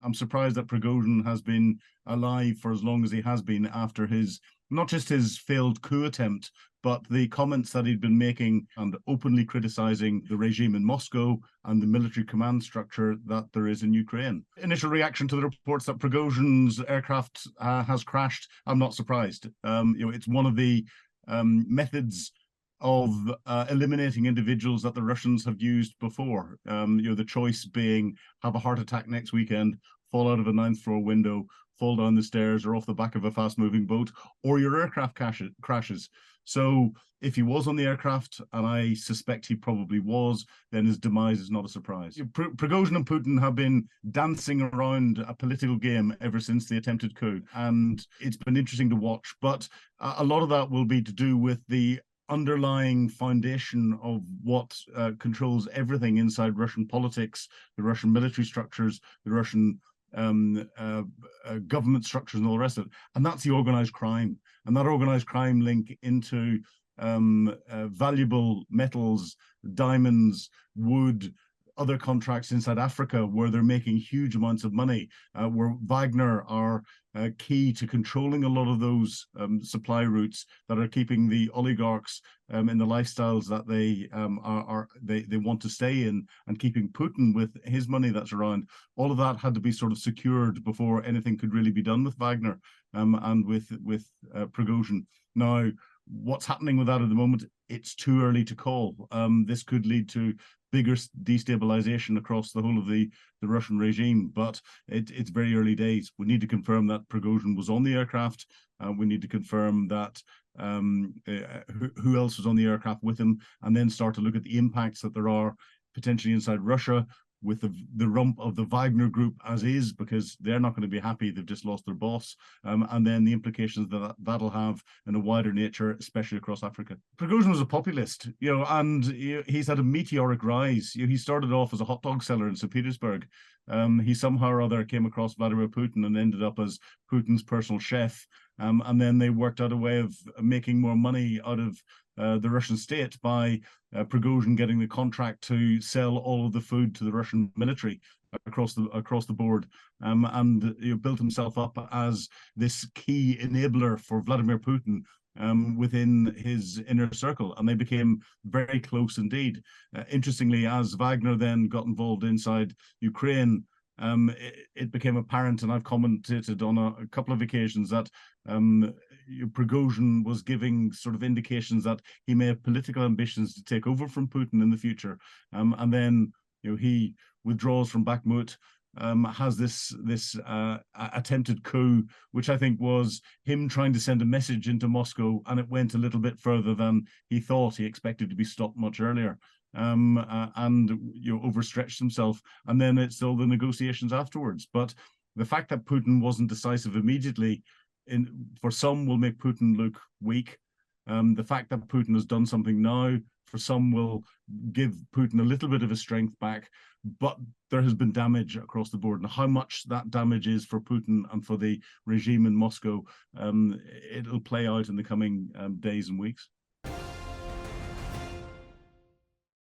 I'm surprised that Prigozhin has been alive for as long as he has been after his, not just his failed coup attempt, but the comments that he'd been making and openly criticizing the regime in Moscow and the military command structure that there is in Ukraine. Initial reaction to the reports that Prigozhin's aircraft has crashed, I'm not surprised. It's one of the methods of eliminating individuals that the Russians have used before. The choice being have a heart attack next weekend, fall out of a ninth floor window, fall down the stairs or off the back of a fast moving boat, or your aircraft crashes. So if he was on the aircraft, and I suspect he probably was, then his demise is not a surprise. Prigozhin and Putin have been dancing around a political game ever since the attempted coup, and it's been interesting to watch. But a lot of that will be to do with the underlying foundation of what controls everything inside Russian politics, the Russian military structures, the Russian government structures and all the rest of it. And that's the organized crime. And that organized crime link into valuable metals, diamonds, wood, other contracts inside Africa where they're making huge amounts of money, where Wagner are key to controlling a lot of those supply routes that are keeping the oligarchs in the lifestyles that they want to stay in, and keeping Putin with his money that's around. All of that had to be sort of secured before anything could really be done with Wagner and with Prigozhin. Now, what's happening with that at the moment, it's too early to call. This could lead to bigger destabilization across the whole of the Russian regime, but it's very early days. We need to confirm that Prigozhin was on the aircraft. We need to confirm that who else was on the aircraft with him, and then start to look at the impacts that there are potentially inside Russia with the rump of the Wagner Group as is, because they're not going to be happy. They've just lost their boss. And then the implications that'll have in a wider nature, especially across Africa. Prigozhin was a populist, and he's had a meteoric rise. He started off as a hot dog seller in St. Petersburg. He somehow or other came across Vladimir Putin and ended up as Putin's personal chef. And then they worked out a way of making more money out of the Russian state by Prigozhin getting the contract to sell all of the food to the Russian military across the board, and built himself up as this key enabler for Vladimir Putin within his inner circle, and they became very close indeed. Interestingly, as Wagner then got involved inside Ukraine, it became apparent, and I've commented on a couple of occasions, that Prigozhin was giving sort of indications that he may have political ambitions to take over from Putin in the future. And then he withdraws from Bakhmut, has this attempted coup, which I think was him trying to send a message into Moscow, and it went a little bit further than he thought. He expected to be stopped much earlier. And overstretched himself, and then it's all the negotiations afterwards. But the fact that Putin wasn't decisive immediately, for some, will make Putin look weak. The fact that Putin has done something now, for some, will give Putin a little bit of his strength back. But there has been damage across the board, and how much that damage is for Putin and for the regime in Moscow, it'll play out in the coming days and weeks.